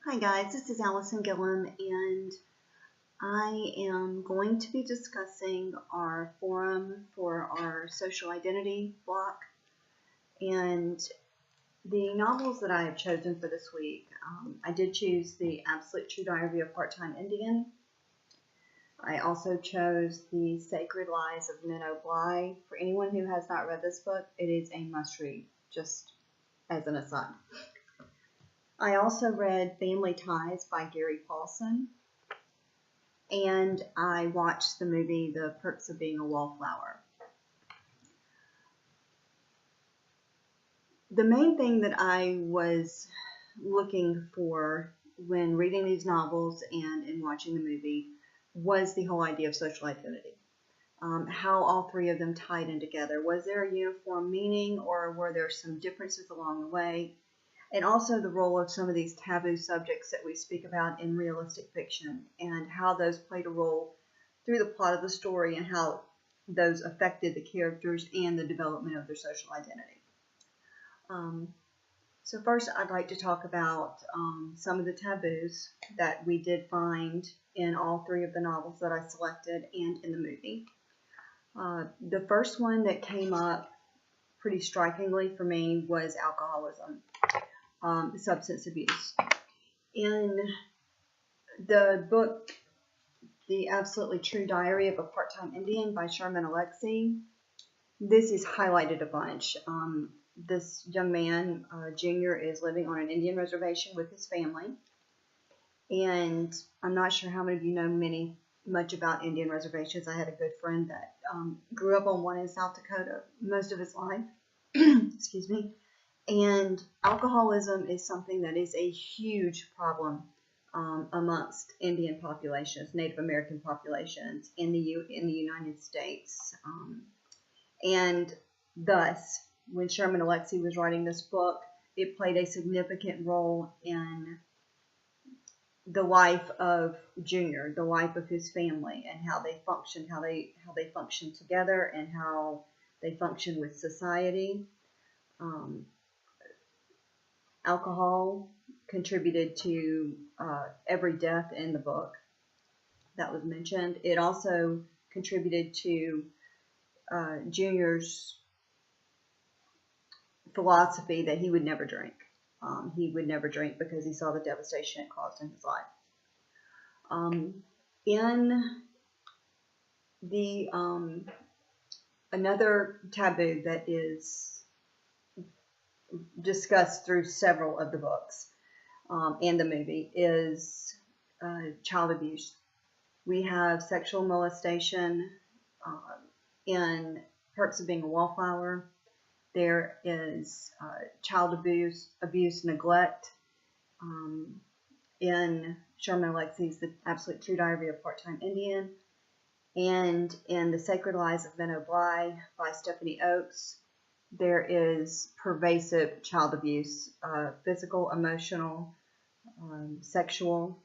Hi guys, this is Allison Gillum, and I am going to be discussing our forum for our social identity block and the novels that I have chosen for this week. I did choose The Absolute True Diary of a Part-Time Indian. I also chose The Sacred Lies of Menno Bly. For anyone who has not read this book, it is a must-read, just as an aside. I also read Family Ties by Gary Paulsen, and I watched the movie The Perks of Being a Wallflower. The main thing that I was looking for when reading these novels and in watching the movie was the whole idea of social identity. How all three of them tied in together. Was there a uniform meaning, or were there some differences along the way? And also the role of some of these taboo subjects that we speak about in realistic fiction, and how those played a role through the plot of the story, and how those affected the characters and the development of their social identity. So first, I'd like to talk about some of the taboos that we did find in all three of the novels that I selected and in the movie. The first one that came up pretty strikingly for me was alcoholism. Substance abuse. In the book, The Absolutely True Diary of a Part-Time Indian by Sherman Alexie, this is highlighted a bunch. This young man, Junior, is living on an Indian reservation with his family, and I'm not sure how many of you know much about Indian reservations. I had a good friend that grew up on one in South Dakota most of his life. Excuse me. And alcoholism is something that is a huge problem amongst Indian populations, Native American populations in the United States. And thus, when Sherman Alexie was writing this book, it played a significant role in the life of Junior, the life of his family, and how they functioned, how they functioned together, and how they functioned with society. Alcohol contributed to every death in the book that was mentioned. It also contributed to Junior's philosophy that he would never drink. He would never drink because he saw the devastation it caused in his life. In the another taboo that is discussed through several of the books and the movie is child abuse. We have sexual molestation in Perks of Being a Wallflower. There is child abuse, neglect in Sherman Alexie's The Absolute True Diary of a Part-Time Indian, and in The Sacred Lies of Menno Bly by Stephanie Oakes. There is pervasive child abuse, physical, emotional, sexual.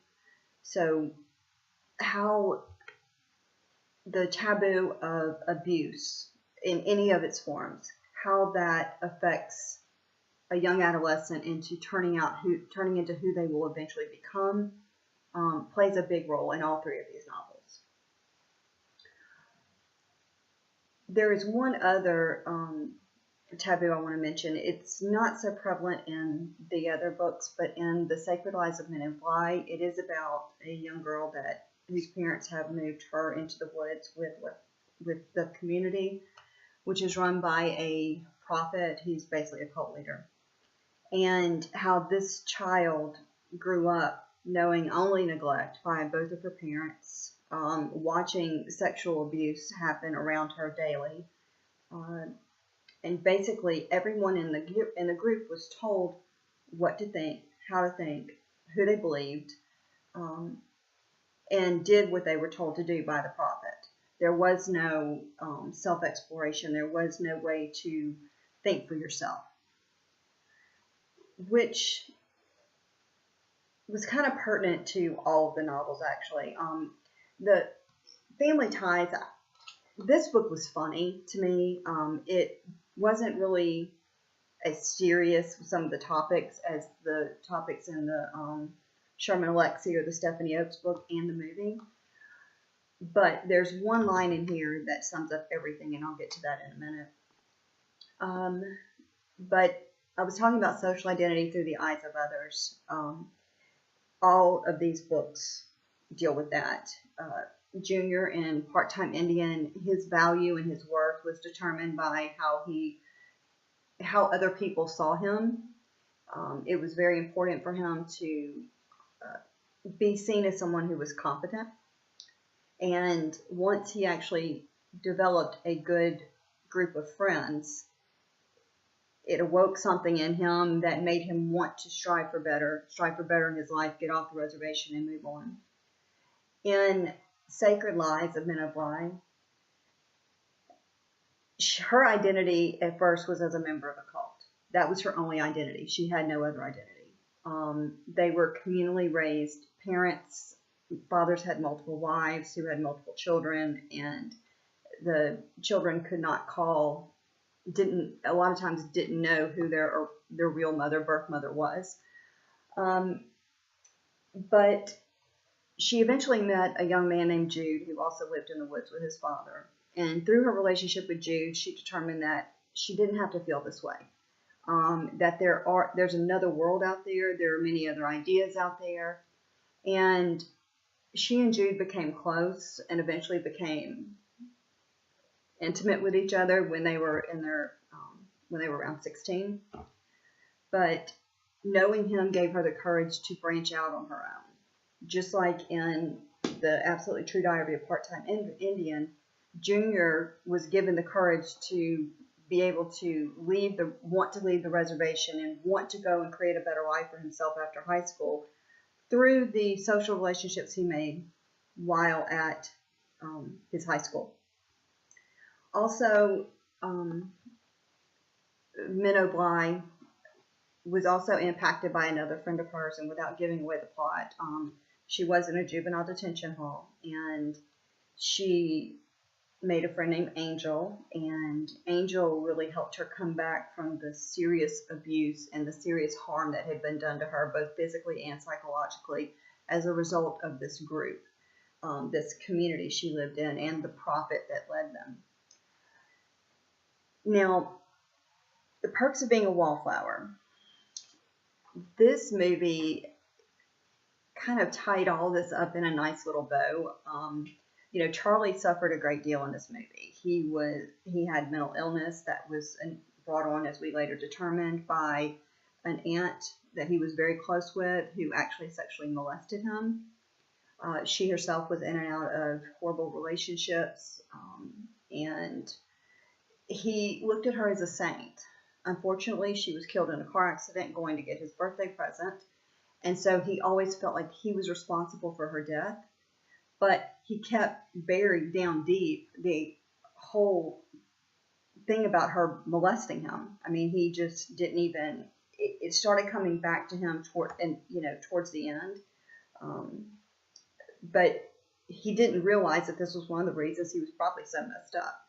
So how the taboo of abuse in any of its forms, how that affects a young adolescent into turning into who they will eventually become, plays a big role in all three of these novels. There is one other taboo I want to mention. It's not so prevalent in the other books, but in The Sacred Lies of Menno Bly, it is about a young girl whose parents have moved her into the woods with the community, which is run by a prophet. He's basically a cult leader, and how this child grew up knowing only neglect by both of her parents, watching sexual abuse happen around her daily. And basically, everyone in the group was told what to think, how to think, who they believed, and did what they were told to do by the prophet. There was no self-exploration. There was no way to think for yourself, which was kind of pertinent to all of the novels, actually. The Family Ties, this book was funny to me. It wasn't really as serious with some of the topics as the topics in the Sherman Alexie or the Stephanie Oakes book and the movie. But there's one line in here that sums up everything, and I'll get to that in a minute. But I was talking about social identity through the eyes of others. All of these books deal with that. Junior in Part-Time Indian, his value and his worth was determined by how other people saw him. It was very important for him to be seen as someone who was competent. And once he actually developed a good group of friends, it awoke something in him that made him want to strive for better in his life, get off the reservation and move on. In Sacred Lies of Minnow Bly, her identity at first was as a member of a cult. That was her only identity. She had no other identity. They were communally raised parents. Fathers had multiple wives who had multiple children, and the children could not a lot of times didn't know who their real mother, birth mother was. But she eventually met a young man named Jude who also lived in the woods with his father. And through her relationship with Jude, she determined that she didn't have to feel this way. That there's another world out there. There are many other ideas out there. And she and Jude became close and eventually became intimate with each other when they were around 16. But knowing him gave her the courage to branch out on her own. Just like in the Absolutely True Diary of a Part-Time Indian, Junior was given the courage to be able to want to leave the reservation and want to go and create a better life for himself after high school through the social relationships he made while at his high school. Also, Minnow Bly was also impacted by another friend of hers, and without giving away the plot, she was in a juvenile detention hall, and she made a friend named Angel, and Angel really helped her come back from the serious abuse and the serious harm that had been done to her, both physically and psychologically, as a result of this group, this community she lived in, and the prophet that led them. Now, The Perks of Being a Wallflower. This movie kind of tied all this up in a nice little bow. Charlie suffered a great deal in this movie. He had mental illness that was brought on, as we later determined, by an aunt that he was very close with who actually sexually molested him. She herself was in and out of horrible relationships, and he looked at her as a saint. Unfortunately, she was killed in a car accident going to get his birthday present, and so he always felt like he was responsible for her death. But he kept buried down deep the whole thing about her molesting him. I mean, he just didn't even. It started coming back to him towards the end, but he didn't realize that this was one of the reasons he was probably so messed up.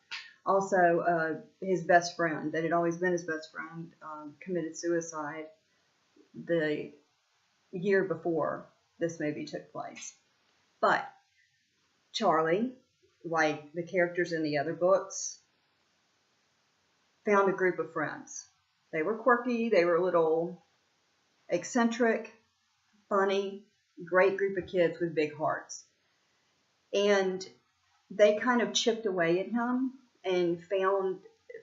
Also, his best friend, that had always been his best friend, committed suicide the year before this movie took place. But Charlie, like the characters in the other books, found a group of friends. They were quirky, they were a little eccentric, funny, great group of kids with big hearts. And they kind of chipped away at him and found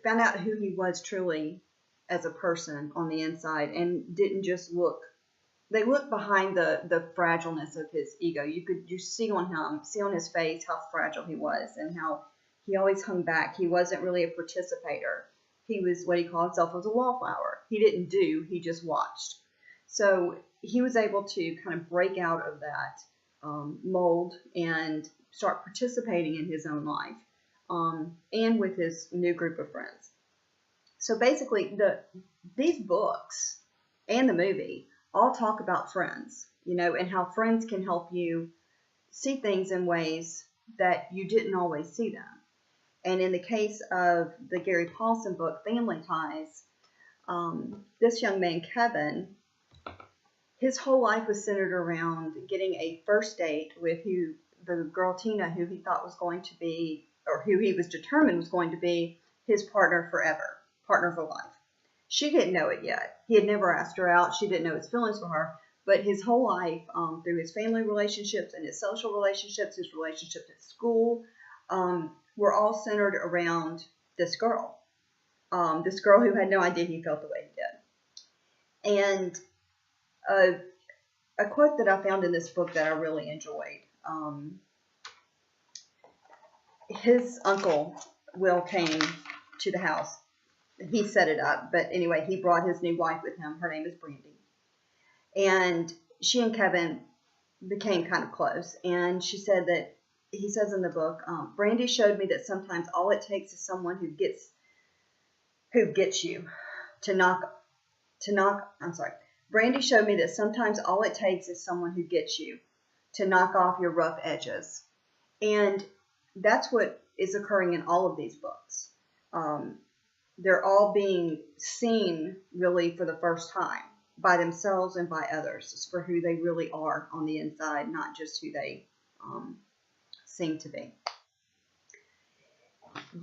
out who he was truly as a person on the inside, and didn't just look. They looked behind the fragileness of his ego. You could see on his face how fragile he was and how he always hung back. He wasn't really a participator. He was what he called himself as a wallflower. He didn't do, he just watched. So he was able to kind of break out of that mold and start participating in his own life, and with his new group of friends. So basically, these books and the movie all talk about friends, and how friends can help you see things in ways that you didn't always see them. And in the case of the Gary Paulson book, Family Ties, this young man, Kevin, his whole life was centered around getting a first date with the girl Tina, who he thought was going to be, or who he was determined was going to be his partner forever, partner for life. She didn't know it yet. He had never asked her out. She didn't know his feelings for her. But his whole life, through his family relationships and his social relationships, his relationships at school, were all centered around this girl who had no idea he felt the way he did. And a quote that I found in this book that I really enjoyed. His uncle, Will, came to the house. He set it up, but anyway, he brought his new wife with him. Her name is Brandy. And she and Kevin became kind of close. And she said that, he says in the book, Brandy showed me that sometimes all it takes is someone who gets you to knock, Brandy showed me that sometimes all it takes is someone who gets you to knock off your rough edges. And that's what is occurring in all of these books. They're all being seen really for the first time by themselves and by others. It's for who they really are on the inside, not just who they seem to be.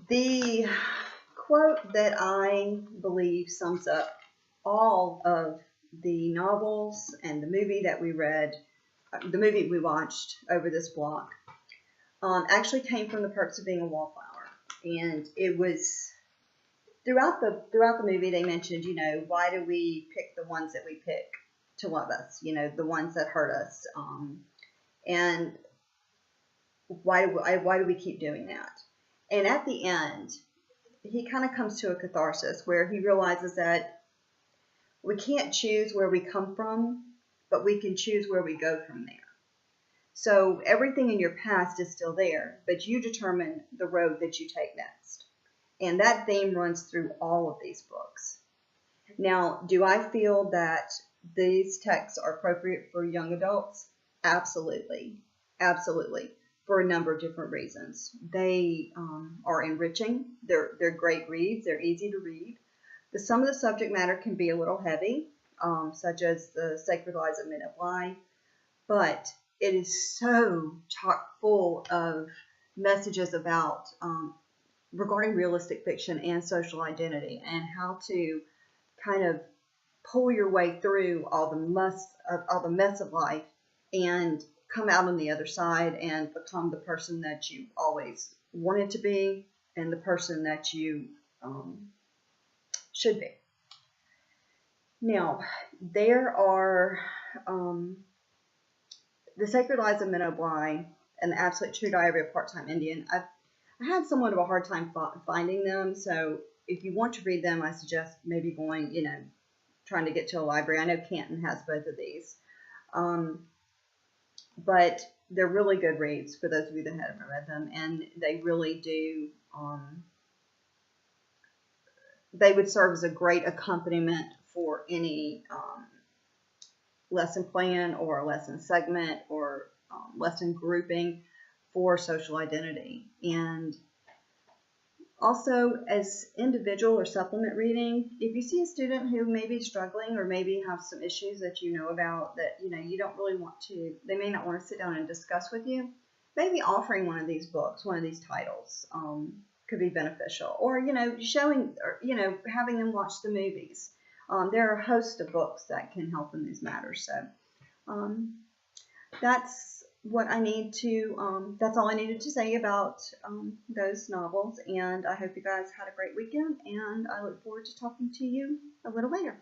The quote that I believe sums up all of the novels and the movie that we read, the movie we watched over this block, actually came from The Perks of Being a Wallflower. And it was throughout the movie they mentioned, why do we pick the ones that we pick to love us, the ones that hurt us, and why do we keep doing that? And at the end, he kind of comes to a catharsis where he realizes that we can't choose where we come from, but we can choose where we go from there. So everything in your past is still there, but you determine the road that you take next. And that theme runs through all of these books. Now, do I feel that these texts are appropriate for young adults? Absolutely. Absolutely. For a number of different reasons. They are enriching. They're great reads. They're easy to read. Some of the subject matter can be a little heavy, such as the Sacred Lies of Men of Lie, but it is so chock full of messages about regarding realistic fiction and social identity, and how to kind of pull your way through all the mess of life and come out on the other side and become the person that you always wanted to be and the person that you should be. Now, there are The Sacred Lies of Men of Lie and The Absolute True Diary of a Part-Time Indian. I had somewhat of a hard time finding them, so if you want to read them, I suggest maybe going, trying to get to a library. I know Canton has both of these. But they're really good reads for those of you that haven't read them, and they really do, they would serve as a great accompaniment for any lesson plan or a lesson segment or lesson grouping for social identity. And also, as individual or supplement reading, if you see a student who may be struggling or maybe have some issues that you know about that you don't really want to, they may not want to sit down and discuss with you, maybe offering one of these books, one of these titles, could be beneficial. Or showing, or having them watch the movies. There are a host of books that can help in these matters. So that's what I need to, that's all I needed to say about those novels, and I hope you guys had a great weekend, and I look forward to talking to you a little later.